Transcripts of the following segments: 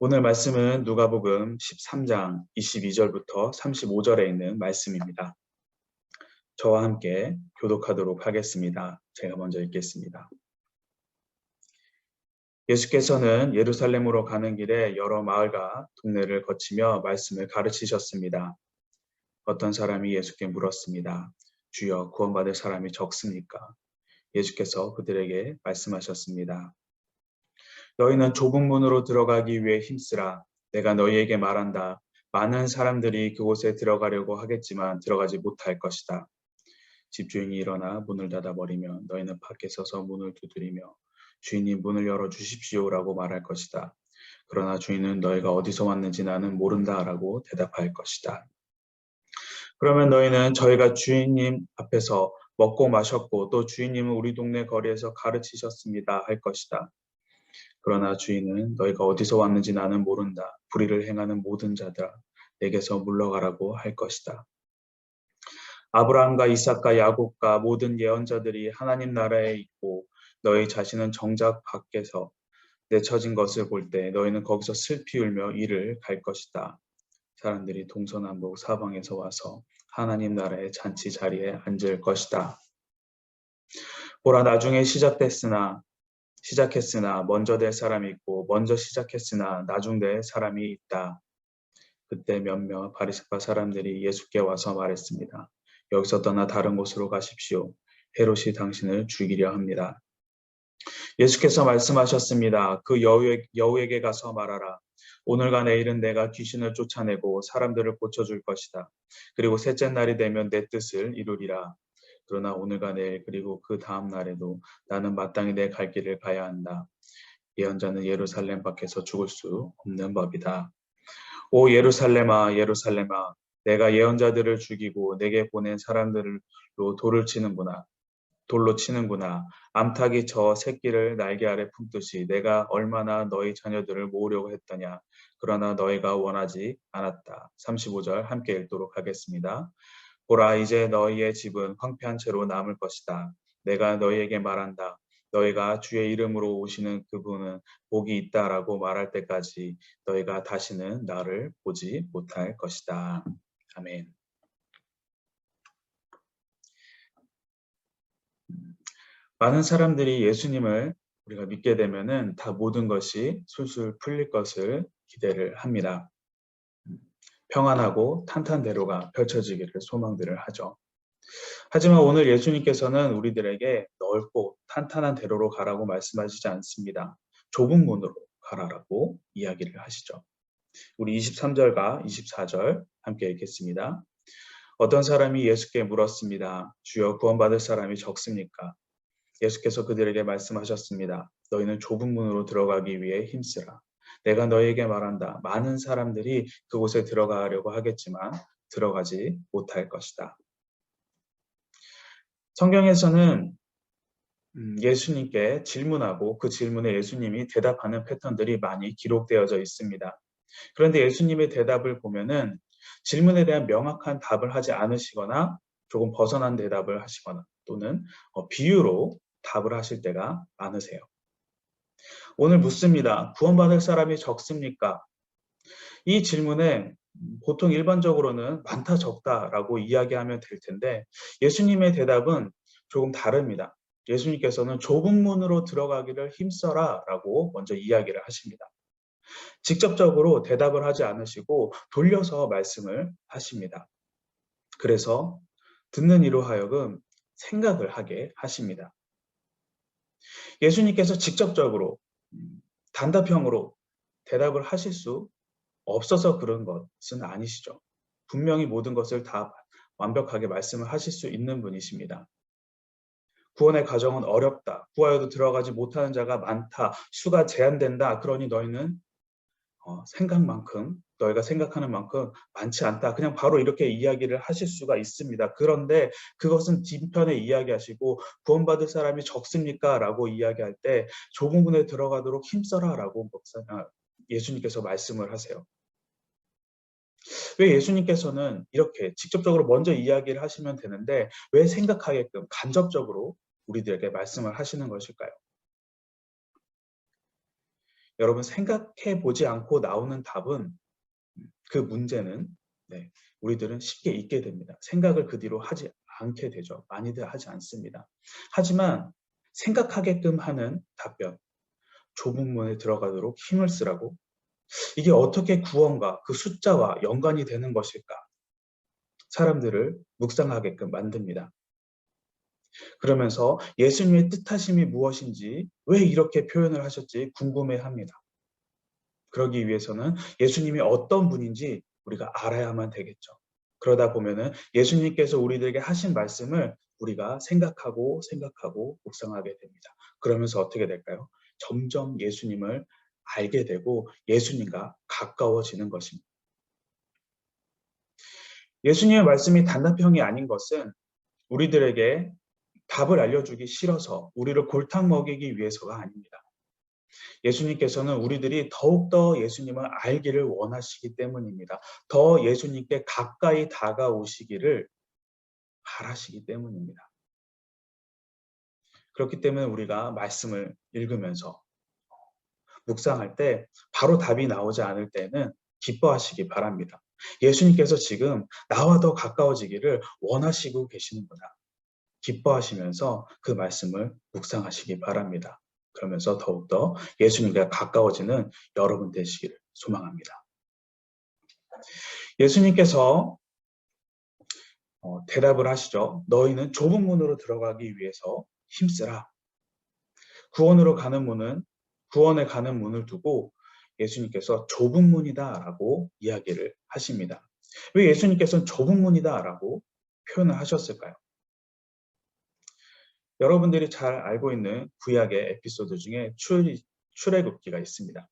오늘 말씀은 누가복음 13장 22절부터 35절에 있는 말씀입니다. 저와 함께 교독하도록 하겠습니다. 제가 먼저 읽겠습니다. 예수께서는 예루살렘으로 가는 길에 여러 마을과 동네를 거치며 말씀을 가르치셨습니다. 어떤 사람이 예수께 물었습니다. 주여, 구원받을 사람이 적습니까? 예수께서 그들에게 말씀하셨습니다. 너희는 좁은 문으로 들어가기 위해 힘쓰라. 내가 너희에게 말한다. 많은 사람들이 그곳에 들어가려고 하겠지만 들어가지 못할 것이다. 집주인이 일어나 문을 닫아버리면 너희는 밖에 서서 문을 두드리며 주인이 문을 열어주십시오라고 말할 것이다. 그러나 주인은 너희가 어디서 왔는지 나는 모른다라고 대답할 것이다. 그러면 너희는 저희가 주인님 앞에서 먹고 마셨고 또 주인님은 우리 동네 거리에서 가르치셨습니다 할 것이다. 그러나 주인은 너희가 어디서 왔는지 나는 모른다. 불의를 행하는 모든 자들아 내게서 물러가라고 할 것이다. 아브라함과 이삭과 야곱과 모든 예언자들이 하나님 나라에 있고 너희 자신은 정작 밖에서 내쳐진 것을 볼 때 너희는 거기서 슬피 울며 이를 갈 것이다. 사람들이 동서남북 사방에서 와서 하나님 나라의 잔치 자리에 앉을 것이다. 보라, 나중에 시작했으나 먼저 될 사람이 있고 먼저 시작했으나 나중 될 사람이 있다. 그때 몇몇 바리새파 사람들이 예수께 와서 말했습니다. 여기서 떠나 다른 곳으로 가십시오. 헤롯이 당신을 죽이려 합니다. 예수께서 말씀하셨습니다. 그 여우에게 가서 말하라. 오늘과 내일은 내가 귀신을 쫓아내고 사람들을 고쳐줄 것이다. 그리고 셋째 날이 되면 내 뜻을 이루리라. 그러나 오늘과 내일 그리고 그 다음 날에도 나는 마땅히 내 갈 길을 가야 한다. 예언자는 예루살렘 밖에서 죽을 수 없는 법이다. 오 예루살렘아 예루살렘아 내가 예언자들을 죽이고 내게 보낸 사람들로 돌로 치는구나. 암탉이 저 새끼를 날개 아래 품듯이 내가 얼마나 너희 자녀들을 모으려고 했더냐. 그러나 너희가 원하지 않았다. 35절 함께 읽도록 하겠습니다. 보라, 이제 너희의 집은 황폐한 채로 남을 것이다. 내가 너희에게 말한다. 너희가 주의 이름으로 오시는 그분은 복이 있다라고 말할 때까지 너희가 다시는 나를 보지 못할 것이다. 아멘. 많은 사람들이 예수님을 우리가 믿게 되면은 다 모든 것이 술술 풀릴 것을 기대를 합니다. 평안하고 탄탄대로가 펼쳐지기를 소망들을 하죠. 하지만 오늘 예수님께서는 우리들에게 넓고 탄탄한 대로로 가라고 말씀하시지 않습니다. 좁은 문으로 가라라고 이야기를 하시죠. 우리 23절과 24절 함께 읽겠습니다. 어떤 사람이 예수께 물었습니다. 주여, 구원받을 사람이 적습니까? 예수께서 그들에게 말씀하셨습니다. 너희는 좁은 문으로 들어가기 위해 힘쓰라. 내가 너희에게 말한다. 많은 사람들이 그곳에 들어가려고 하겠지만 들어가지 못할 것이다. 성경에서는 예수님께 질문하고 그 질문에 예수님이 대답하는 패턴들이 많이 기록되어져 있습니다. 그런데 예수님의 대답을 보면은 질문에 대한 명확한 답을 하지 않으시거나 조금 벗어난 대답을 하시거나 또는 비유로 답을 하실 때가 많으세요. 오늘 묻습니다. 구원받을 사람이 적습니까? 이 질문에 보통 일반적으로는 많다 적다라고 이야기하면 될 텐데 예수님의 대답은 조금 다릅니다. 예수님께서는 좁은 문으로 들어가기를 힘써라 라고 먼저 이야기를 하십니다. 직접적으로 대답을 하지 않으시고 돌려서 말씀을 하십니다. 그래서 듣는 이로 하여금 생각을 하게 하십니다. 예수님께서 직접적으로 단답형으로 대답을 하실 수 없어서 그런 것은 아니시죠. 분명히 모든 것을 다 완벽하게 말씀을 하실 수 있는 분이십니다. 구원의 과정은 어렵다. 구하여도 들어가지 못하는 자가 많다. 수가 제한된다. 그러니 너희는 너희가 생각하는 만큼 많지 않다. 그냥 바로 이렇게 이야기를 하실 수가 있습니다. 그런데 그것은 뒷편에 이야기하시고 구원받을 사람이 적습니까? 라고 이야기할 때 좁은 문에 들어가도록 힘써라 라고 예수님께서 말씀을 하세요. 왜 예수님께서는 이렇게 직접적으로 먼저 이야기를 하시면 되는데 왜 생각하게끔 간접적으로 우리들에게 말씀을 하시는 것일까요? 여러분 생각해 보지 않고 나오는 답은 그 문제는 우리들은 쉽게 잊게 됩니다. 생각을 그 뒤로 하지 않게 되죠. 많이들 하지 않습니다. 하지만 생각하게끔 하는 답변, 좁은 문에 들어가도록 힘을 쓰라고 이게 어떻게 구원과 그 숫자와 연관이 되는 것일까? 사람들을 묵상하게끔 만듭니다. 그러면서 예수님의 뜻하심이 무엇인지 왜 이렇게 표현을 하셨지 궁금해합니다. 그러기 위해서는 예수님이 어떤 분인지 우리가 알아야만 되겠죠. 그러다 보면은 예수님께서 우리들에게 하신 말씀을 우리가 생각하고 묵상하게 됩니다. 그러면서 어떻게 될까요? 점점 예수님을 알게 되고 예수님과 가까워지는 것입니다. 예수님의 말씀이 단답형이 아닌 것은 우리들에게 답을 알려주기 싫어서 우리를 골탕 먹이기 위해서가 아닙니다. 예수님께서는 우리들이 더욱더 예수님을 알기를 원하시기 때문입니다. 더 예수님께 가까이 다가오시기를 바라시기 때문입니다. 그렇기 때문에 우리가 말씀을 읽으면서 묵상할 때 바로 답이 나오지 않을 때는 기뻐하시기 바랍니다. 예수님께서 지금 나와 더 가까워지기를 원하시고 계시는구나. 기뻐하시면서 그 말씀을 묵상하시기 바랍니다. 그러면서 더욱더 예수님과 가까워지는 여러분 되시기를 소망합니다. 예수님께서 대답을 하시죠. 너희는 좁은 문으로 들어가기 위해서 힘쓰라. 구원에 가는 문을 두고 예수님께서 좁은 문이다라고 이야기를 하십니다. 왜 예수님께서는 좁은 문이다라고 표현을 하셨을까요? 여러분들이 잘 알고 있는 구약의 에피소드 중에 출애굽기가 있습니다.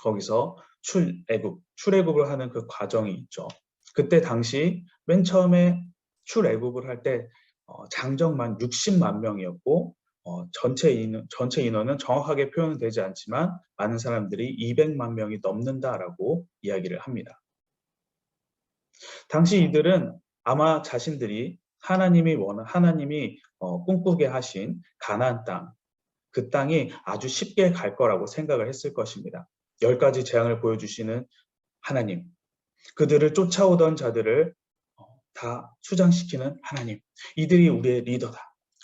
거기서 출애굽을 하는 그 과정이 있죠. 그때 당시 맨 처음에 출애굽을 할 때 장정만 60만 명이었고 전체 인원은 정확하게 표현되지 않지만 많은 사람들이 200만 명이 넘는다라고 이야기를 합니다. 당시 이들은 아마 자신들이 하나님이 꿈꾸게 하신 가나안 땅, 그 땅이 아주 쉽게 갈 거라고 생각을 했을 것입니다. 10가지 재앙을 보여주시는 하나님, 그들을 쫓아오던 자들을 다 수장시키는 하나님, 이들이 우리의 리더다.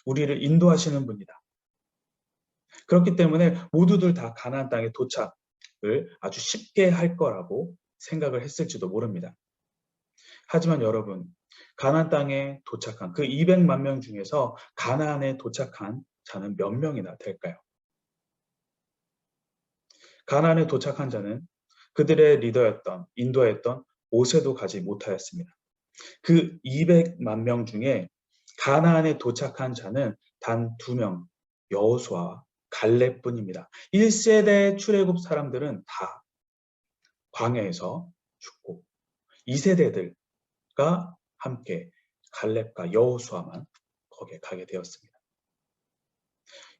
우리를 인도하시는 분이다. 그렇기 때문에 모두들 다 가나안 땅에 도착을 아주 쉽게 할 거라고 생각을 했을지도 모릅니다. 하지만 여러분, 가나안 땅에 도착한 그 200만 명 중에서 가나안에 도착한 자는 몇 명이나 될까요? 가나안에 도착한 자는 그들의 인도였던 모세도 가지 못하였습니다. 그 200만 명 중에 가나안에 도착한 자는 단 2명, 여호수아와 갈렙뿐입니다. 1세대 출애굽 사람들은 다 광야에서 죽고 2세대들과 함께 갈렙과 여호수아만 거기에 가게 되었습니다.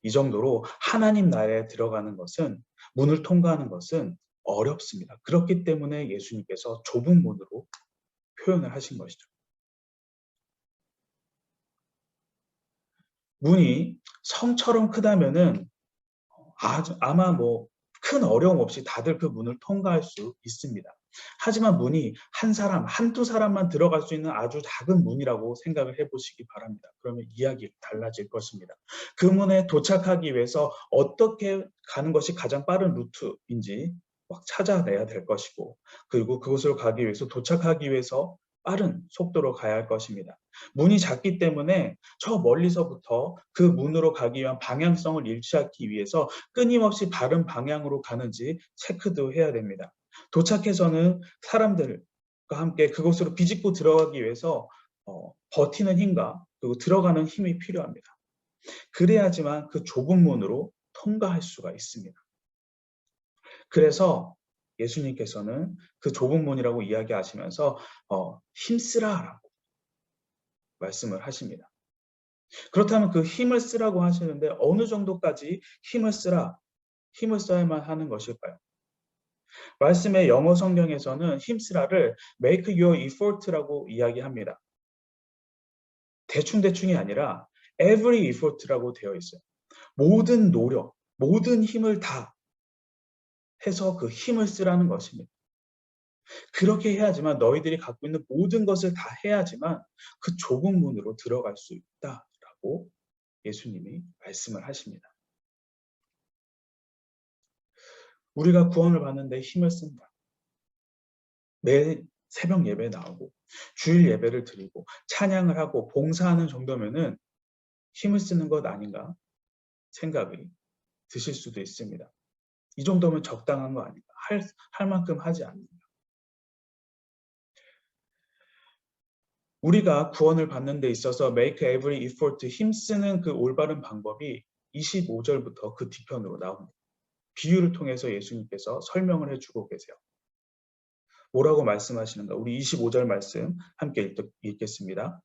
이 정도로 하나님 나라에 들어가는 것은 문을 통과하는 것은 어렵습니다. 그렇기 때문에 예수님께서 좁은 문으로 표현을 하신 것이죠. 문이 성처럼 크다면은 아마 큰 어려움 없이 다들 그 문을 통과할 수 있습니다. 하지만 문이 한 사람, 한두 사람만 들어갈 수 있는 아주 작은 문이라고 생각을 해보시기 바랍니다. 그러면 이야기가 달라질 것입니다. 그 문에 도착하기 위해서 어떻게 가는 것이 가장 빠른 루트인지 막 찾아내야 될 것이고, 그리고 그곳으로 가기 위해서 도착하기 위해서 빠른 속도로 가야 할 것입니다. 문이 작기 때문에 저 멀리서부터 그 문으로 가기 위한 방향성을 일치하기 위해서 끊임없이 바른 방향으로 가는지 체크도 해야 됩니다. 도착해서는 사람들과 함께 그곳으로 비집고 들어가기 위해서 버티는 힘과 그리고 들어가는 힘이 필요합니다. 그래야지만 그 좁은 문으로 통과할 수가 있습니다. 그래서 예수님께서는 그 좁은 문이라고 이야기하시면서 힘쓰라라고 말씀을 하십니다. 그렇다면 그 힘을 쓰라고 하시는데 어느 정도까지 힘을 써야만 하는 것일까요? 말씀의 영어 성경에서는 힘쓰라를 make your effort라고 이야기합니다. 대충대충이 아니라 every effort라고 되어 있어요. 모든 노력, 모든 힘을 다 해서 그 힘을 쓰라는 것입니다. 그렇게 해야지만 너희들이 갖고 있는 모든 것을 다 해야지만 그 좁은 문으로 들어갈 수 있다라고 예수님이 말씀을 하십니다. 우리가 구원을 받는데 힘을 쓴다. 매 새벽 예배 나오고 주일 예배를 드리고 찬양을 하고 봉사하는 정도면은 힘을 쓰는 것 아닌가 생각이 드실 수도 있습니다. 이 정도면 적당한 거 아닌가? 할 만큼 하지 않는가? 우리가 구원을 받는 데 있어서 make every effort, 힘쓰는 그 올바른 방법이 25절부터 그 뒤편으로 나옵니다. 비유를 통해서 예수님께서 설명을 해주고 계세요. 뭐라고 말씀하시는가? 우리 25절 말씀 함께 읽겠습니다.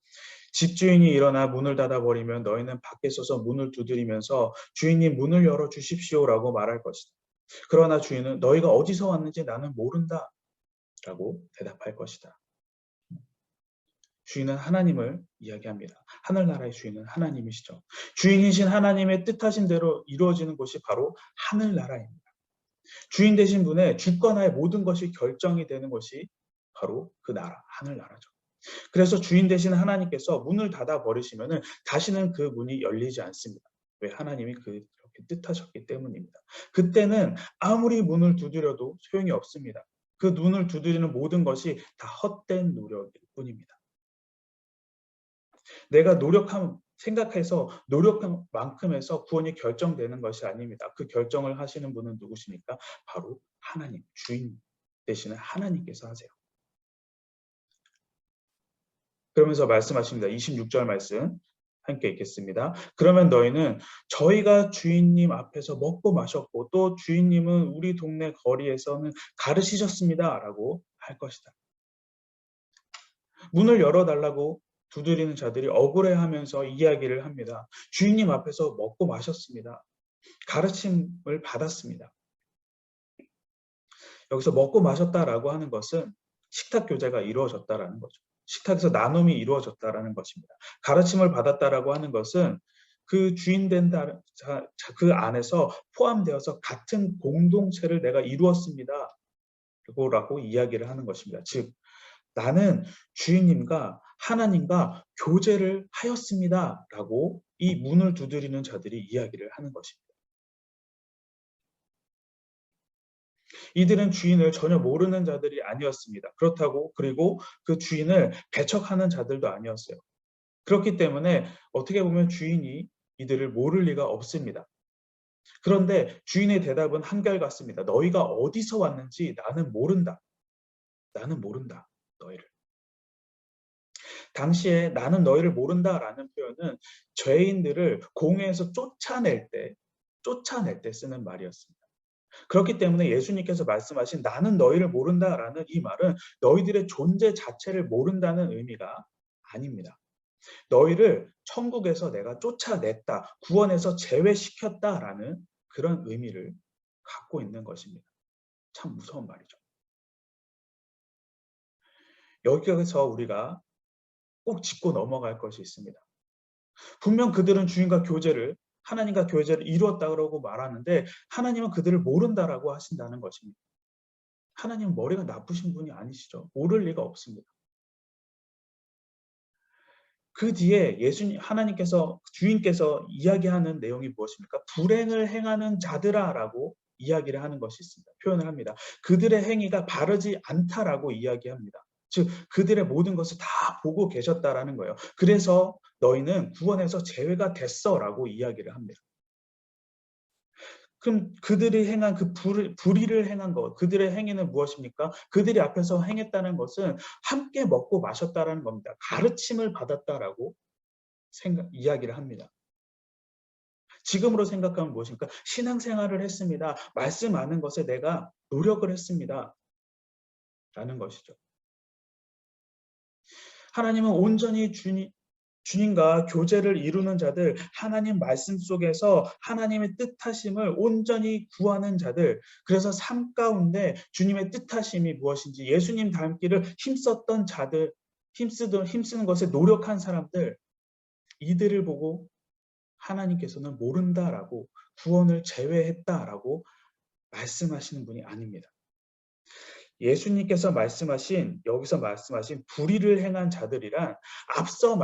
집주인이 일어나 문을 닫아버리면 너희는 밖에 서서 문을 두드리면서 주인님 문을 열어주십시오라고 말할 것이다. 그러나 주인은 너희가 어디서 왔는지 나는 모른다 라고 대답할 것이다. 주인은 하나님을 이야기합니다. 하늘나라의 주인은 하나님이시죠. 주인이신 하나님의 뜻하신 대로 이루어지는 곳이 바로 하늘나라입니다. 주인 되신 분의 주권하에 모든 것이 결정이 되는 것이 바로 그 나라, 하늘나라죠. 그래서 주인 되신 하나님께서 문을 닫아 버리시면은 다시는 그 문이 열리지 않습니다. 왜? 하나님이 그렇게 뜻하셨기 때문입니다. 그때는 아무리 문을 두드려도 소용이 없습니다. 그 문을 두드리는 모든 것이 다 헛된 노력일 뿐입니다. 내가 생각해서 노력한 만큼 해서 구원이 결정되는 것이 아닙니다. 그 결정을 하시는 분은 누구십니까? 바로 하나님, 주인 되시는 하나님께서 하세요. 그러면서 말씀하십니다. 26절 말씀 함께 읽겠습니다. 그러면 너희는 저희가 주인님 앞에서 먹고 마셨고 또 주인님은 우리 동네 거리에서는 가르치셨습니다 라고 할 것이다. 문을 열어달라고 두드리는 자들이 억울해하면서 이야기를 합니다. 주인님 앞에서 먹고 마셨습니다. 가르침을 받았습니다. 여기서 먹고 마셨다라고 하는 것은 식탁 교제가 이루어졌다라는 거죠. 식탁에서 나눔이 이루어졌다라는 것입니다. 가르침을 받았다라고 하는 것은 그 주인 된 그 안에서 포함되어서 같은 공동체를 내가 이루었습니다. 라고 이야기를 하는 것입니다. 즉 나는 주인님과 하나님과 교제를 하였습니다. 라고 이 문을 두드리는 자들이 이야기를 하는 것입니다. 이들은 주인을 전혀 모르는 자들이 아니었습니다. 그렇다고 그리고 그 주인을 배척하는 자들도 아니었어요. 그렇기 때문에 어떻게 보면 주인이 이들을 모를 리가 없습니다. 그런데 주인의 대답은 한결같습니다. 너희가 어디서 왔는지 나는 모른다. 나는 모른다. 너희를. 당시에 나는 너희를 모른다라는 표현은 죄인들을 공회에서 쫓아낼 때 쓰는 말이었습니다. 그렇기 때문에 예수님께서 말씀하신 나는 너희를 모른다라는 이 말은 너희들의 존재 자체를 모른다는 의미가 아닙니다. 너희를 천국에서 내가 쫓아냈다, 구원해서 제외시켰다라는 그런 의미를 갖고 있는 것입니다. 참 무서운 말이죠. 여기서 우리가 꼭 짚고 넘어갈 것이 있습니다. 분명 그들은 주인과 교제를 하나님과 교제를 이루었다고 말하는데 하나님은 그들을 모른다라고 하신다는 것입니다. 하나님은 머리가 나쁘신 분이 아니시죠. 모를 리가 없습니다. 그 뒤에 주인께서 이야기하는 내용이 무엇입니까? 불행을 행하는 자들아라고 이야기를 하는 것이 있습니다. 표현을 합니다. 그들의 행위가 바르지 않다라고 이야기합니다. 즉 그들의 모든 것을 다 보고 계셨다라는 거예요. 그래서 너희는 구원에서 제외가 됐어라고 이야기를 합니다. 그럼 그들이 행한 그 불의를 행한 것, 그들의 행위는 무엇입니까? 그들이 앞에서 행했다는 것은 함께 먹고 마셨다라는 겁니다. 가르침을 받았다라고 이야기를 합니다. 지금으로 생각하면 무엇입니까? 신앙생활을 했습니다. 말씀 아는 것에 내가 노력을 했습니다. 라는 것이죠. 하나님은 온전히 주님과 교제를 이루는 자들, 하나님 말씀 속에서 하나님의 뜻하심을 온전히 구하는 자들, 그래서 삶 가운데 주님의 뜻하심이 무엇인지 예수님 닮기를 힘썼던 자들, 힘쓰는 것에 노력한 사람들, 이들을 보고 하나님께서는 모른다라고 구원을 제외했다라고 말씀하시는 분이 아닙니다. 예수님께서 여기서 말씀하신 불의를 행한 자들이란 앞서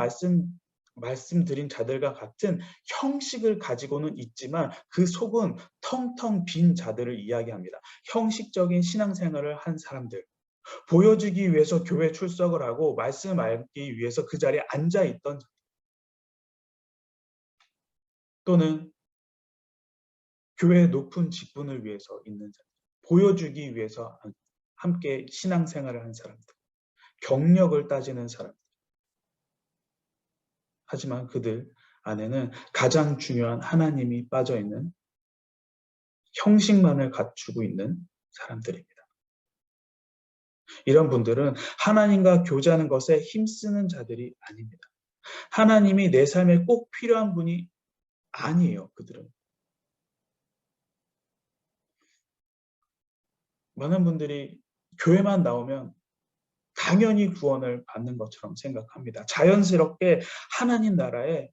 말씀드린 자들과 같은 형식을 가지고는 있지만 그 속은 텅텅 빈 자들을 이야기합니다. 형식적인 신앙생활을 한 사람들, 보여주기 위해서 교회 출석을 하고 말씀 알기 위해서 그 자리에 앉아있던, 또는 교회의 높은 직분을 위해서 있는 자들, 보여주기 위해서 함께 신앙생활을 한 사람들, 경력을 따지는 사람들. 하지만 그들 안에는 가장 중요한 하나님이 빠져있는, 형식만을 갖추고 있는 사람들입니다. 이런 분들은 하나님과 교제하는 것에 힘쓰는 자들이 아닙니다. 하나님이 내 삶에 꼭 필요한 분이 아니에요. 그들은. 많은 분들이 교회만 나오면 당연히 구원을 받는 것처럼 생각합니다. 자연스럽게 하나님 나라에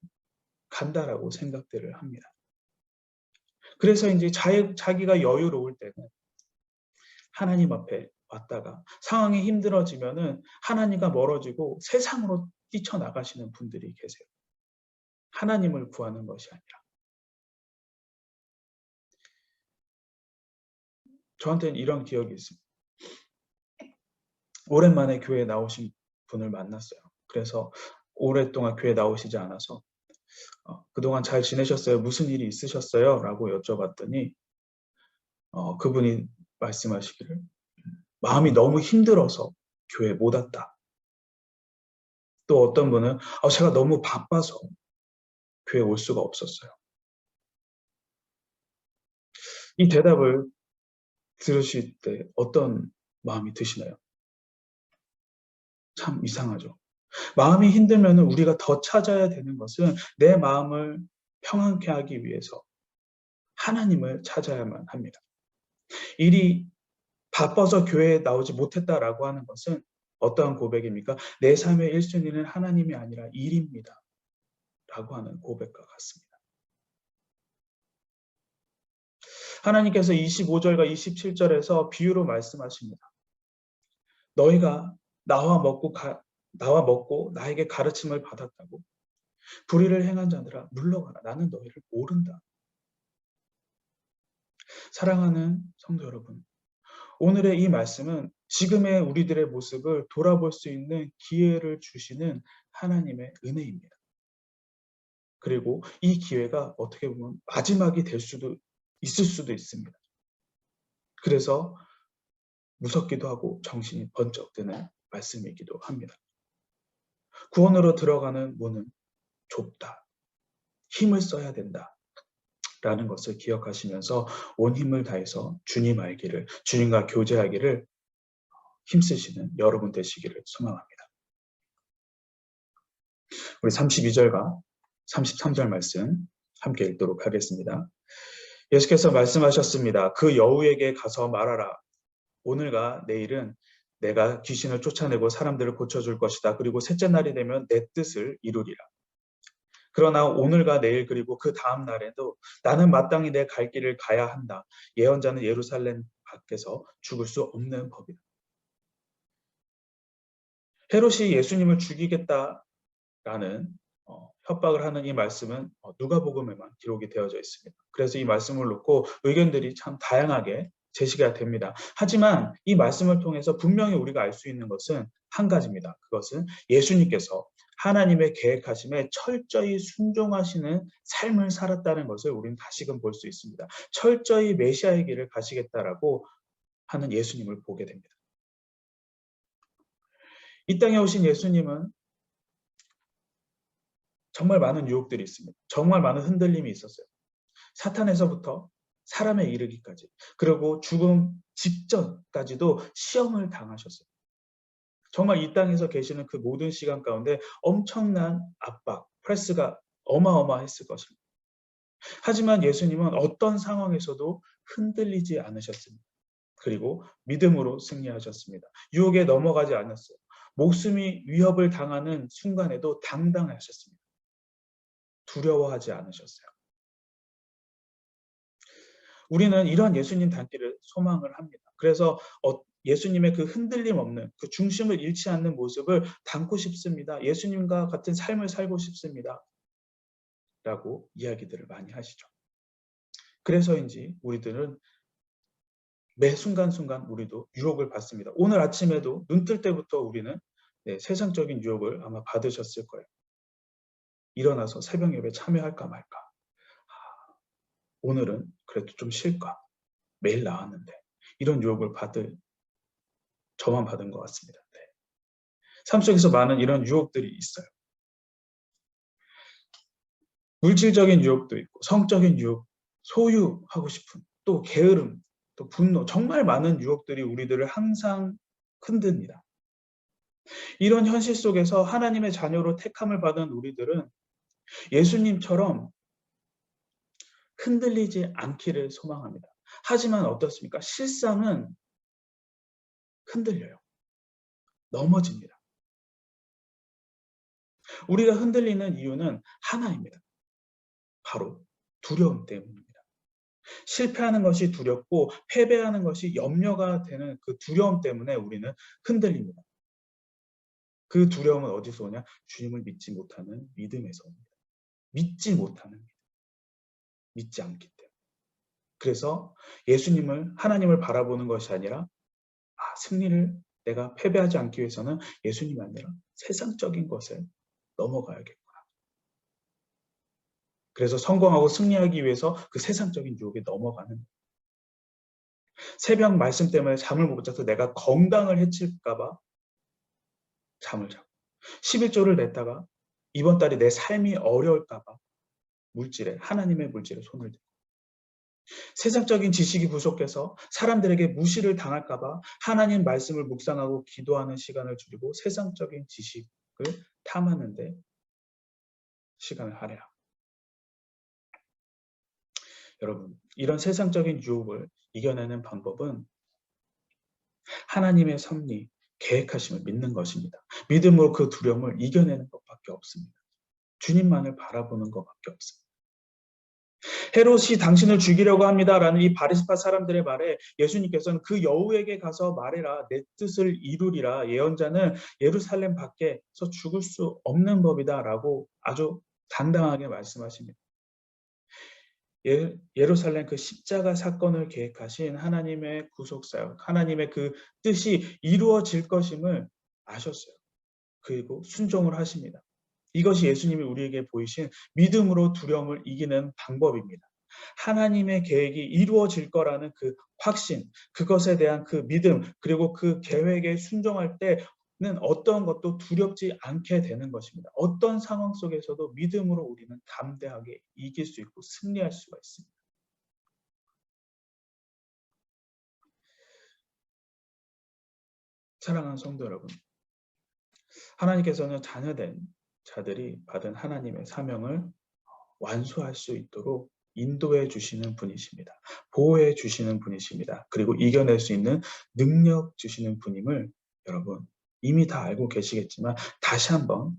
간다라고 생각들을 합니다. 그래서 이제 자기가 여유로울 때는 하나님 앞에 왔다가 상황이 힘들어지면은 하나님과 멀어지고 세상으로 뛰쳐나가시는 분들이 계세요. 하나님을 구하는 것이 아니라. 저한테는 이런 기억이 있습니다. 오랜만에 교회에 나오신 분을 만났어요. 그래서 오랫동안 교회 나오시지 않아서 그동안 잘 지내셨어요? 무슨 일이 있으셨어요? 라고 여쭤봤더니 그분이 말씀하시기를 마음이 너무 힘들어서 교회 못 왔다. 또 어떤 분은 제가 너무 바빠서 교회 올 수가 없었어요. 이 대답을 들으실 때 어떤 마음이 드시나요? 참 이상하죠. 마음이 힘들면 우리가 더 찾아야 되는 것은 내 마음을 평안케 하기 위해서 하나님을 찾아야만 합니다. 일이 바빠서 교회에 나오지 못했다라고 하는 것은 어떠한 고백입니까? 내 삶의 1순위는 하나님이 아니라 일입니다. 라고 하는 고백과 같습니다. 하나님께서 25절과 27절에서 비유로 말씀하십니다. 너희가 나와 먹고 나에게 가르침을 받았다고 불의를 행한 자들아 물러가라. 나는 너희를 모른다. 사랑하는 성도 여러분, 오늘의 이 말씀은 지금의 우리들의 모습을 돌아볼 수 있는 기회를 주시는 하나님의 은혜입니다. 그리고 이 기회가 어떻게 보면 마지막이 있을 수도 있습니다. 그래서 무섭기도 하고 정신이 번쩍 드는 말씀이기도 합니다. 구원으로 들어가는 문은 좁다. 힘을 써야 된다. 라는 것을 기억하시면서 온 힘을 다해서 주님 알기를, 주님과 교제하기를 힘쓰시는 여러분 되시기를 소망합니다. 우리 32절과 33절 말씀 함께 읽도록 하겠습니다. 예수께서 말씀하셨습니다. 그 여우에게 가서 말하라. 오늘과 내일은 내가 귀신을 쫓아내고 사람들을 고쳐줄 것이다. 그리고 셋째 날이 되면 내 뜻을 이루리라. 그러나 오늘과 내일 그리고 그 다음 날에도 나는 마땅히 내 갈 길을 가야 한다. 예언자는 예루살렘 밖에서 죽을 수 없는 법이다. 헤롯이 예수님을 죽이겠다라는 협박을 하는 이 말씀은 누가복음에만 기록이 되어져 있습니다. 그래서 이 말씀을 놓고 의견들이 참 다양하게 제시가 됩니다. 하지만 이 말씀을 통해서 분명히 우리가 알 수 있는 것은 한 가지입니다. 그것은 예수님께서 하나님의 계획하심에 철저히 순종하시는 삶을 살았다는 것을 우리는 다시금 볼 수 있습니다. 철저히 메시아의 길을 가시겠다라고 하는 예수님을 보게 됩니다. 이 땅에 오신 예수님은 정말 많은 유혹들이 있습니다. 정말 많은 흔들림이 있었어요. 사탄에서부터 사람에 이르기까지, 그리고 죽음 직전까지도 시험을 당하셨어요. 정말 이 땅에서 계시는 그 모든 시간 가운데 엄청난 압박, 프레스가 어마어마했을 것입니다. 하지만 예수님은 어떤 상황에서도 흔들리지 않으셨습니다. 그리고 믿음으로 승리하셨습니다. 유혹에 넘어가지 않았어요. 목숨이 위협을 당하는 순간에도 당당하셨습니다. 두려워하지 않으셨어요. 우리는 이러한 예수님 닮기를 소망을 합니다. 그래서 예수님의 그 흔들림 없는 그 중심을 잃지 않는 모습을 담고 싶습니다. 예수님과 같은 삶을 살고 싶습니다. 라고 이야기들을 많이 하시죠. 그래서인지 우리들은 매 순간순간 우리도 유혹을 받습니다. 오늘 아침에도 눈 뜰 때부터 우리는 세상적인 유혹을 아마 받으셨을 거예요. 일어나서 새벽 예배 참여할까 말까. 오늘은 그래도 좀 쉴까. 매일 나왔는데. 이런 유혹을 저만 받은 것 같습니다. 네. 삶 속에서 많은 이런 유혹들이 있어요. 물질적인 유혹도 있고 성적인 유혹, 소유하고 싶은, 또 게으름, 또 분노, 정말 많은 유혹들이 우리들을 항상 흔듭니다. 이런 현실 속에서 하나님의 자녀로 택함을 받은 우리들은 예수님처럼 흔들리지 않기를 소망합니다. 하지만 어떻습니까? 실상은 흔들려요. 넘어집니다. 우리가 흔들리는 이유는 하나입니다. 바로 두려움 때문입니다. 실패하는 것이 두렵고 패배하는 것이 염려가 되는 그 두려움 때문에 우리는 흔들립니다. 그 두려움은 어디서 오냐? 주님을 믿지 못하는 믿음에서 옵니다. 믿지 못하는 믿음. 믿지 않기 때문에. 그래서 예수님을, 하나님을 바라보는 것이 아니라 승리를 내가 패배하지 않기 위해서는 예수님이 아니라 세상적인 것에 넘어가야겠구나. 그래서 성공하고 승리하기 위해서 그 세상적인 유혹에 넘어가는, 새벽 말씀 때문에 잠을 못 자서 내가 건강을 해칠까 봐 잠을 자고, 11조를 냈다가 이번 달에 내 삶이 어려울까 봐 하나님의 물질에 손을 대고, 세상적인 지식이 부족해서 사람들에게 무시를 당할까 봐 하나님 말씀을 묵상하고 기도하는 시간을 줄이고 세상적인 지식을 탐하는 데 시간을 할애하고. 여러분, 이런 세상적인 유혹을 이겨내는 방법은 하나님의 섭리, 계획하심을 믿는 것입니다. 믿음으로 그 두려움을 이겨내는 것밖에 없습니다. 주님만을 바라보는 것밖에 없습니다. 헤롯이 당신을 죽이려고 합니다라는 이 바리새파 사람들의 말에 예수님께서는 그 여우에게 가서 말해라, 내 뜻을 이루리라, 예언자는 예루살렘 밖에서 죽을 수 없는 법이다라고 아주 당당하게 말씀하십니다. 예루살렘 그 십자가 사건을 계획하신 하나님의 구속사역, 하나님의 그 뜻이 이루어질 것임을 아셨어요. 그리고 순종을 하십니다. 이것이 예수님이 우리에게 보이신 믿음으로 두려움을 이기는 방법입니다. 하나님의 계획이 이루어질 거라는 그 확신, 그것에 대한 그 믿음, 그리고 그 계획에 순종할 때는 어떤 것도 두렵지 않게 되는 것입니다. 어떤 상황 속에서도 믿음으로 우리는 담대하게 이길 수 있고 승리할 수가 있습니다. 사랑하는 성도 여러분, 하나님께서는 자녀된 자들이 받은 하나님의 사명을 완수할 수 있도록 인도해 주시는 분이십니다. 보호해 주시는 분이십니다. 그리고 이겨낼 수 있는 능력 주시는 분임을 여러분 이미 다 알고 계시겠지만 다시 한번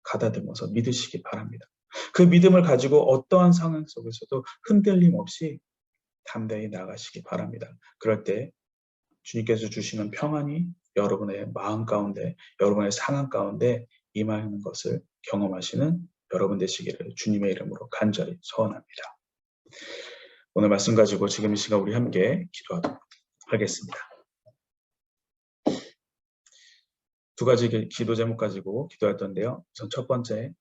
가다듬어서 믿으시기 바랍니다. 그 믿음을 가지고 어떠한 상황 속에서도 흔들림 없이 담대히 나가시기 바랍니다. 그럴 때 주님께서 주시는 평안이 여러분의 마음 가운데, 여러분의 상황 가운데 임하는 것을 경험하시는 여러분 되시기를 주님의 이름으로 간절히 소원합니다. 오늘 말씀 가지고 지금 이 시간 우리 함께 기도하도록 하겠습니다. 두 가지 기도 제목 가지고 기도할 텐데요. 우선 첫 번째,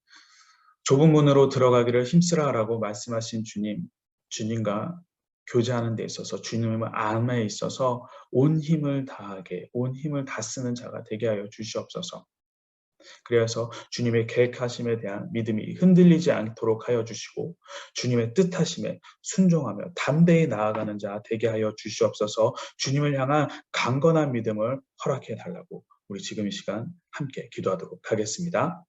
좁은 문으로 들어가기를 힘쓰라라고 말씀하신 주님과 교제하는 데 있어서, 주님의 안에 있어서 온 힘을 다하게, 온 힘을 다 쓰는 자가 되게 하여 주시옵소서. 그래서 주님의 계획하심에 대한 믿음이 흔들리지 않도록 하여 주시고 주님의 뜻하심에 순종하며 담대히 나아가는 자 되게 하여 주시옵소서. 주님을 향한 강건한 믿음을 허락해 달라고 우리 지금 이 시간 함께 기도하도록 하겠습니다.